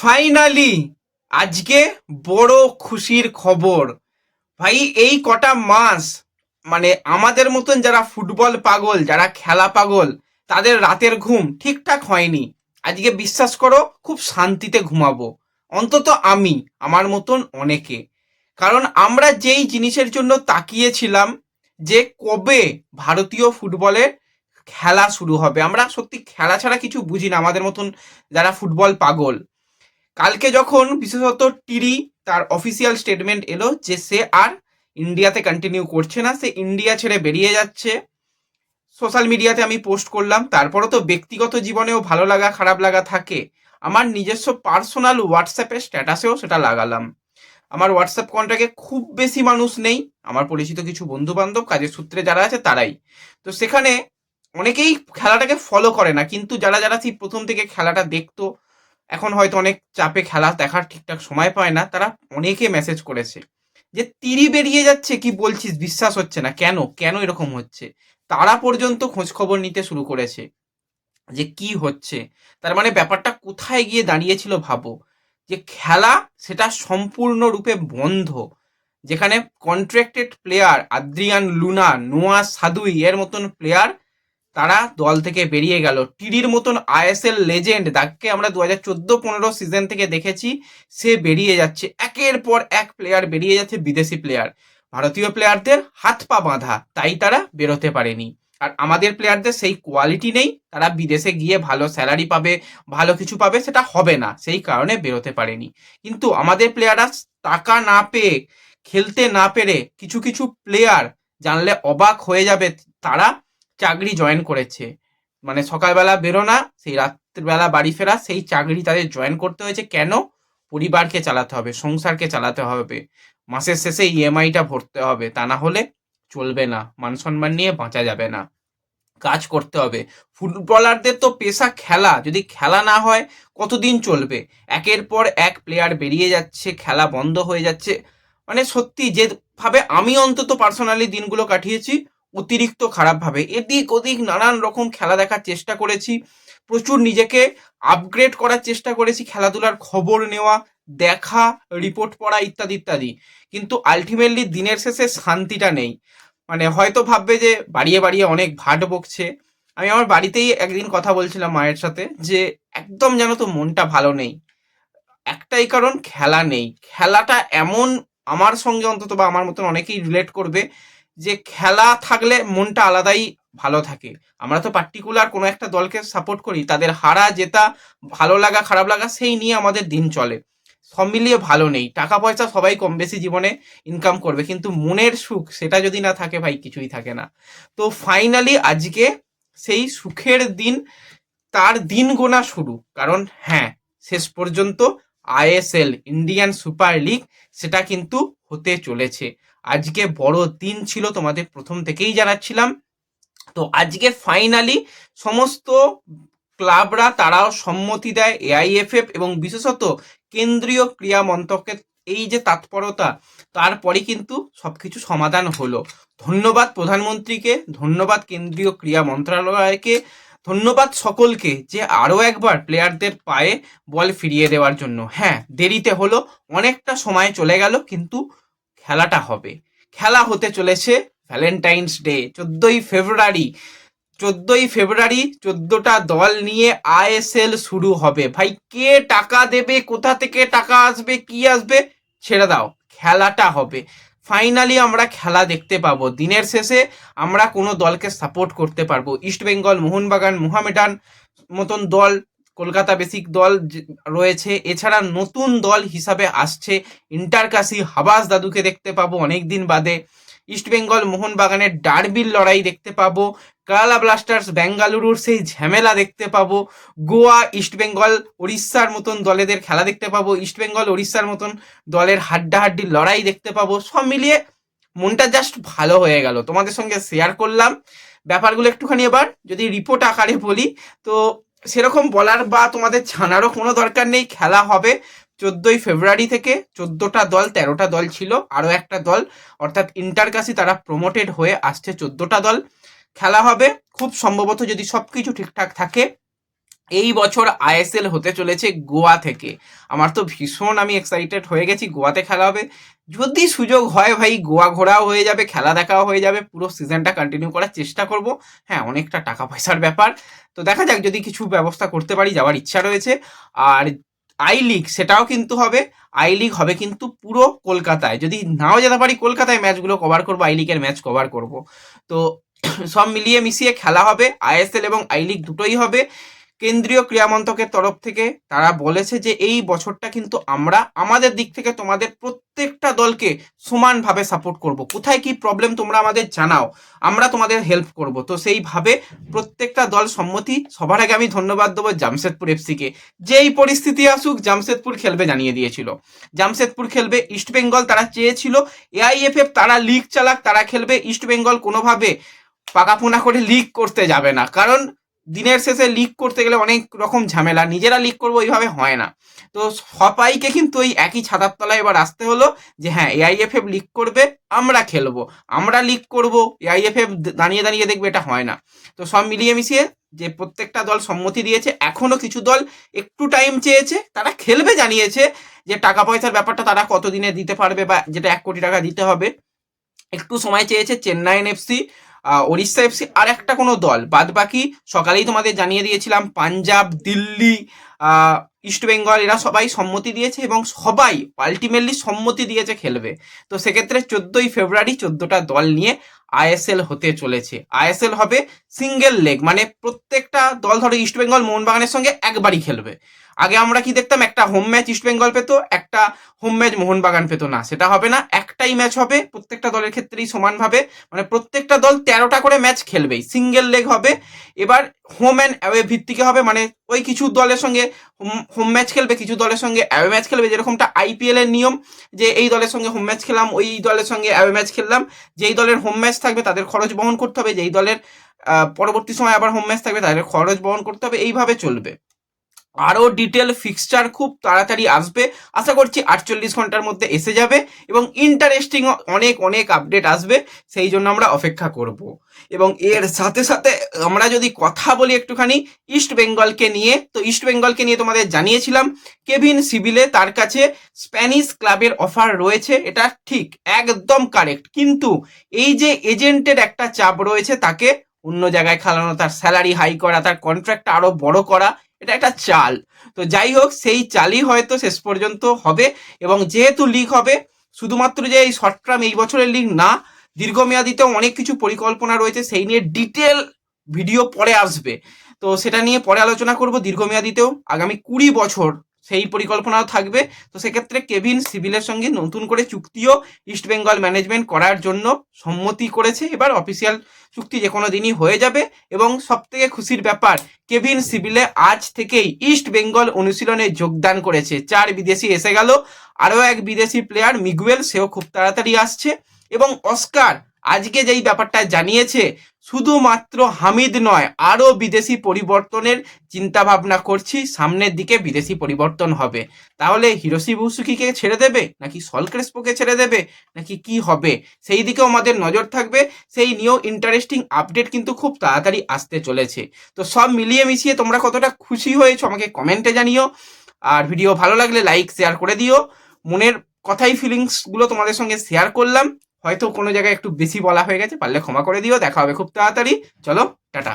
Finally আজকে বড় খুশির খবর। ভাই, এই কটা মাস মানে আমাদের মতন যারা ফুটবল পাগল, যারা খেলা পাগল, তাদের রাতের ঘুম ঠিকঠাক হয়নি। আজকে বিশ্বাস করো, খুব শান্তিতে ঘুমাবো। অন্তত আমি, আমার মতন অনেকে। কারণ আমরা যেই জিনিসের জন্য তাকিয়েছিলাম যে কবে ভারতীয় ফুটবলের খেলা শুরু হবে, আমরা সত্যি খেলা ছাড়া কিছু বুঝি না আমাদের মতন যারা ফুটবল পাগল। কালকে যখন বিশেষত টিরি তার অফিসিয়াল স্টেটমেন্ট এলো যে সে আর ইন্ডিয়াতে কন্টিনিউ করছে না, সে ইন্ডিয়া ছেড়ে বেরিয়ে যাচ্ছে, সোশ্যাল মিডিয়াতে আমি পোস্ট করলাম। তারপরও তো ব্যক্তিগত জীবনেও ভালো লাগা খারাপ লাগা থাকে। আমার নিজস্ব পার্সোনাল হোয়াটসঅ্যাপের স্ট্যাটাসেও সেটা লাগালাম। আমার হোয়াটসঅ্যাপ কন্ট্যাক্টে খুব বেশি মানুষ নেই, আমার পরিচিত কিছু বন্ধু বান্ধব কাজের সূত্রে যারা আছে তারাই। তো সেখানে অনেকেই খেলাটাকে ফলো করে না, কিন্তু যারা যারা সেই প্রথম থেকে খেলাটা দেখতো, এখন হয়তো অনেক চাপে খেলা দেখার ঠিকঠাক সময় পায় না, তারা অনেকে মেসেজ করেছে যে তিরি বেরিয়ে যাচ্ছে, কি বলছিস, বিশ্বাস হচ্ছে না, কেন কেন এরকম হচ্ছে। তারা পর্যন্ত খোঁজ খবর নিতে শুরু করেছে যে কি হচ্ছে। তার মানে ব্যাপারটা কোথায় গিয়ে দাঁড়িয়েছিল ভাবো, যে খেলা সেটা সম্পূর্ণরূপে বন্ধ। যেখানে কন্ট্রাক্টেড প্লেয়ার আদ্রিয়ান লুনা, নোয়া সাদুই এর মতন প্লেয়ার তারা দল থেকে বেরিয়ে গেল। টিডির মতন আইএসএল লেজেন্ড, তাকে আমরা 2014-15 সিজন থেকে দেখেছি, সে বেরিয়ে যাচ্ছে। একের পর এক প্লেয়ার বেরিয়ে যাচ্ছে, বিদেশি প্লেয়ার। ভারতীয় প্লেয়ারদের হাত পা বাঁধা, তাই তারা বেরোতে পারেনি। আর আমাদের প্লেয়ারদের সেই কোয়ালিটি নেই, তারা বিদেশে গিয়ে ভালো স্যালারি পাবে, ভালো কিছু পাবে, সেটা হবে না, সেই কারণে বেরোতে পারেনি। কিন্তু আমাদের প্লেয়াররা টাকা না পেয়ে, খেলতে না পেরে, কিছু কিছু প্লেয়ার জানলে অবাক হয়ে যাবে, তারা চাকরি জয়েন করেছে। মানে সকালবেলা বেরোনা, সেই রাত্রিবেলা বাড়ি ফেরা, সেই চাকরি তাদের জয়েন করতে হয়েছে। কেন? পরিবারকে চালাতে হবে, সংসারকে চালাতে হবে, মাসের শেষে ইএমআইটা ভরতে হবে, তা না হলে চলবে না, মান সম্মান নিয়ে বাঁচা যাবে না, কাজ করতে হবে। ফুটবলারদের তো পেশা খেলা, যদি খেলা না হয় কতদিন চলবে? একের পর এক প্লেয়ার বেরিয়ে যাচ্ছে, খেলা বন্ধ হয়ে যাচ্ছে। মানে সত্যি যেভাবে আমি অন্তত পার্সোনালি দিনগুলো কাটিয়েছি, অতিরিক্ত খারাপভাবে এদিক ওদিক নানান রকম খেলা দেখার চেষ্টা করেছি, প্রচুর নিজেকে আপগ্রেড করার চেষ্টা করেছি, খেলাধুলার খবর নেওয়া, দেখা, রিপোর্ট পড়া, ইত্যাদি ইত্যাদি। কিন্তু আলটিমেটলি দিনের শেষে শান্তিটা নেই। মানে হয়তো ভাববে যে বাড়িয়ে বাড়িয়ে অনেক ভাট বকছে। আমি আমার বাড়িতেই একদিন কথা বলছিলাম মায়ের সাথে, যে একদম জানো তো মনটা ভালো নেই। একটাই কারণ, খেলা নেই। খেলাটা এমন, আমার সঙ্গে অন্তত বা আমার মতন অনেকেই রিলেট করবে, যে খেলা থাকলে মনটা আলাদাই ভালো থাকে। আমরা তো পার্টিকুলার কোনো একটা দলকে সাপোর্ট করি, তাদের হারা জেতা, ভালো লাগা খারাপ লাগা, সেই নিয়ে আমাদের দিন চলে। সব মিলিয়ে ভালো নেই। টাকা পয়সা সবাই কম বেশি জীবনে ইনকাম করবে, কিন্তু মনের সুখ সেটা যদি না থাকে ভাই, কিছুই থাকে না। তো ফাইনালি আজকে সেই সুখের দিন, তার দিন গোনা শুরু। কারণ হ্যাঁ, শেষ পর্যন্ত আইএসএল, ইন্ডিয়ান সুপার লিগ, সেটা কিন্তু হতে চলেছে। আজকে বড় দিন ছিল, তোমাদের প্রথম থেকেই জানাচ্ছিলাম। তো আজকে ফাইনালি সমস্ত ক্লাবরা তারাও সম্মতি দেয়, এআইএফএফ এবং বিশেষত কেন্দ্রীয় ক্রীড়া মন্ত্রকের এই যে তৎপরতা, তারপরে কিন্তু সবকিছু সমাধান হলো। ধন্যবাদ প্রধানমন্ত্রীকে, ধন্যবাদ কেন্দ্রীয় ক্রীড়া মন্ত্রণালয়কে, ধন্যবাদ সকলকে, যে আরও একবার প্লেয়ারদের পায়ে বল ফিরিয়ে দেওয়ার জন্য। হ্যাঁ, দেরিতে হলো, অনেকটা সময় চলে গেল, কিন্তু খেলাটা হবে। খেলা হতে চলেছে ভ্যালেন্টাইন্স ডে, 14ই ফেব্রুয়ারি। 14ই ফেব্রুয়ারি 14টা দল নিয়ে আইএসএল শুরু হবে। ভাই, কে টাকা দেবে, কোথা থেকে টাকা আসবে, কি আসবে, ছেড়ে দাও, খেলাটা হবে। ফাইনালি আমরা খেলা দেখতে পাবো। দিনের শেষে আমরা কোনো দলকে সাপোর্ট করতে পারবো। ইস্টবেঙ্গল, মোহনবাগান, মোহামেডান মতন দল, কলকাতা বেসিক দল রয়েছে। এছাড়া নতুন দল হিসাবে আসছে ইন্টারকাশি, হাবাস দাদুকে দেখতে পাবো অনেক দিন বাদে। ইস্টবেঙ্গল মোহনবাগানের ডার্বির লড়াই দেখতে পাবো। কেরালা ব্লাস্টার্স বেঙ্গালুরুর সেই ঝামেলা দেখতে পাবো। গোয়া ইস্টবেঙ্গল উড়িষ্যার মতন দলেদের খেলা দেখতে পাবো। ইস্টবেঙ্গল উড়িষ্যার মতন দলের হাড্ডাহাড্ডি লড়াই দেখতে পাবো। সব মিলিয়ে মনটা জাস্ট ভালো হয়ে গেল, তোমাদের সঙ্গে শেয়ার করলাম ব্যাপারগুলো একটুখানি। এবার যদি রিপোর্ট আকারে বলি, তো সেরকম বলার বা তোমাদের জানারও কোনো দরকার নেই। খেলা হবে 14ই ফেব্রুয়ারি থেকে। 14টা দল, 13টা দল ছিল, আরও একটা দল অর্থাৎ ইন্টারকাশি, তারা প্রমোটেড হয়ে আসছে। 14টা দল খেলা হবে। খুব সম্ভবত যদি সব কিছু ঠিকঠাক থাকে, এই বছর আইএসএল হতে চলেছে গোয়া থেকে। আমার তো ভীষণ আমি এক্সাইটেড হয়ে গেছি, গোয়াতে খেলা হবে। যদি সুযোগ হয় ভাই গোয়া ঘোরাও হয়ে যাবে, খেলা দেখাও হয়ে যাবে, পুরো সিজনটা কন্টিনিউ করার চেষ্টা করব। হ্যাঁ, অনেকটা টাকা পয়সার ব্যাপার, তো দেখা যাক যদি কিছু ব্যবস্থা করতে পারি, যাওয়ার ইচ্ছা রয়েছে। আর আই লিগ সেটাও কিন্তু হবে, আই লিগ হবে কিন্তু পুরো কলকাতায়। যদি নাও যেতে পারি কলকাতায় ম্যাচগুলো কভার করবো, আই লিগের ম্যাচ কভার করব। তো সব মিলিয়ে মিশিয়ে খেলা হবে, আইএসএল এবং আই লিগ দুটোই হবে। কেন্দ্রীয় ক্রীড়া মন্ত্রকের তরফ থেকে তারা বলেছে যে এই বছরটা কিন্তু আমরা আমাদের দিক থেকে তোমাদের প্রত্যেকটা দলকে সমানভাবে সাপোর্ট করব। কোথায় কি প্রবলেম তোমরা আমাদের জানাও, আমরা তোমাদের হেল্প করব। তো সেইভাবে প্রত্যেকটা দল সম্মতি। সবার আগে আমি ধন্যবাদ দেবো জামশেদপুর এফসিকে, যেই পরিস্থিতি আসুক জামশেদপুর খেলবে জানিয়ে দিয়েছিল। জামশেদপুর খেলবে, ইস্টবেঙ্গল তারা চেয়েছিল এআইএফএফ তারা লিগ চালাক, তারা খেলবে। ইস্টবেঙ্গল কোনোভাবে পাকাপোনা করে লিগ করতে যাবে না, কারণ দিনের শেষে লিগ করতে গেলে অনেক রকম ঝামেলা, নিজেরা লিগ করবো এইভাবে হয় না। তো সবাইকে কিন্তু ওই একই ছাতার তলায় এবার আসতে হলো যে হ্যাঁ এআইএফএফ লিগ করবে, আমরা খেলবো, আমরা লিগ করব, এআইএফএফ দাঁড়িয়ে দাঁড়িয়ে দেখবে, এটা হয় না। তো সব মিলিয়ে মিশিয়ে যে প্রত্যেকটা দল সম্মতি দিয়েছে, এখনো কিছু দল একটু টাইম চেয়েছে, তারা খেলবে জানিয়েছে। যে টাকা পয়সার ব্যাপারটা তারা কতদিনে দিতে পারবে, বা যেটা 1 কোটি টাকা দিতে হবে, একটু সময় চেয়েছে চেন্নাইন এফসি, ওড়িশা এফসি আর একটা কোনো দল। বাদ বাকি সকালেই তোমাদের জানিয়ে দিয়েছিলাম পাঞ্জাব, দিল্লি, ইস্টবেঙ্গল, এরা সবাই সম্মতি দিয়েছে এবং সবাই আলটিমেটলি সম্মতি দিয়েছে খেলবে। তো সেক্ষেত্রে 14ই ফেব্রুয়ারি 14টা দল নিয়ে আইএসএল হতে চলেছে। আইএসএল হবে সিঙ্গেল লেগ, মানে প্রত্যেকটা দল ধরো ইস্টবেঙ্গল মোহনবাগানের সঙ্গে একবারই খেলবে। আগে আমরা কি দেখতাম, একটা হোম ম্যাচ ইস্টবেঙ্গল পেতো, একটা হোম ম্যাচ মোহনবাগান পেতো না, সেটা হবে না, একটাই ম্যাচ হবে প্রত্যেকটা দলের ক্ষেত্রেই সমানভাবে। মানে প্রত্যেকটা দল 13টা করে ম্যাচ খেলবেই, সিঙ্গেল লেগ হবে। এবার হোম অ্যান্ড অ্যাওয়ে ভিত্তিকে হবে, মানে ওই কিছু দলের সঙ্গে হোম ম্যাচ খেলবে, কিছু দলের সঙ্গে অ্যাওয়ে ম্যাচ খেলবে, যেরকমটা আইপিএল এর নিয়ম, যে এই দলের সঙ্গে হোম ম্যাচ খেললাম, ওই দলের সঙ্গে অ্যাওয়ে ম্যাচ খেললাম। যেই দলের হোম ম্যাচ থাকবে তাদের খরচ বহন করতে হবে, যেই দলের পরবর্তী সময় আবার হোম ম্যাচ থাকবে তাদের খরচ বহন করতে হবে, এইভাবে চলবে। আরও ডিটেল ফিক্সচার খুব তাড়াতাড়ি আসবে, আশা করছি 48 ঘন্টার মধ্যে এসে যাবে, এবং ইন্টারেস্টিং অনেক অনেক আপডেট আসবে, সেই জন্য আমরা অপেক্ষা করব। এবং এর সাথে সাথে আমরা যদি কথা বলি একটুখানি ইস্ট বেঙ্গলকে নিয়ে, তো ইস্ট বেঙ্গলকে নিয়ে তোমাদের জানিয়েছিলাম কেভিন সিবিলে তার কাছে স্প্যানিশ ক্লাবের অফার রয়েছে, এটা ঠিক একদম কারেক্ট। কিন্তু এই যে এজেন্টের একটা চাপ রয়েছে, তাকে অন্য জায়গায় খেলানো, তার স্যালারি হাই করা, তার কন্ট্রাক্টটা আরো বড় করা, এটা একটা চাল। তো যাই হোক, সেই চালই হয়তো শেষ পর্যন্ত হবে। এবং যেহেতু লিগ হবে, শুধুমাত্র যে এই শর্ট টার্ম এই বছরের লিগ না, দীর্ঘমেয়াদীতেও অনেক কিছু পরিকল্পনা রয়েছে, সেই নিয়ে ডিটেল ভিডিও পরে আসবে। তো সেটা নিয়ে পরে আলোচনা করব। দীর্ঘমেয়াদীতেও আগামী 20 বছর সেই পরিকল্পনাও থাকবে। তো সেক্ষেত্রে কেভিন সিভিলের সঙ্গে নতুন করে চুক্তিও ইস্টবেঙ্গল ম্যানেজমেন্ট করার জন্য সম্মতি করেছে। এবার অফিসিয়াল চুক্তি যে কোনো দিনই হয়ে যাবে। এবং সবথেকে খুশির ব্যাপার, কেভিন সিভিলে আজ থেকেই ইস্ট বেঙ্গল অনুশীলনে যোগদান করেছে। 4 বিদেশি এসে গেল, আরও এক বিদেশি প্লেয়ার মিগুয়েল, সেও খুব তাড়াতাড়ি আসছে। এবং অস্কার আজকে যেই ব্যাপারটা জানিয়েছে, শুধুমাত্র হামিদ নয়, আরও বিদেশি পরিবর্তনের চিন্তা ভাবনা করছি, সামনের দিকে বিদেশি পরিবর্তন হবে। তাহলে হিরোশি বুসুকিকে ছেড়ে দেবে, নাকি সল ক্রেসপোকে ছেড়ে দেবে, নাকি কি হবে, সেই দিকেও আমাদের নজর থাকবে। সেই নিয়েও ইন্টারেস্টিং আপডেট কিন্তু খুব তাড়াতাড়ি আসতে চলেছে। তো সব মিলিয়ে মিশিয়ে তোমরা কতটা খুশি হয়েছো আমাকে কমেন্টে জানিও। আর ভিডিও ভালো লাগলে লাইক শেয়ার করে দিও। মনের কথাই ফিলিংসগুলো তোমাদের সঙ্গে শেয়ার করলাম, হয়তো কোনো জায়গায় একটু বেশি বলা হয়ে গেছে, পারলে ক্ষমা করে দিও। দেখা হবে খুব তাড়াতাড়ি, চলো টাটা।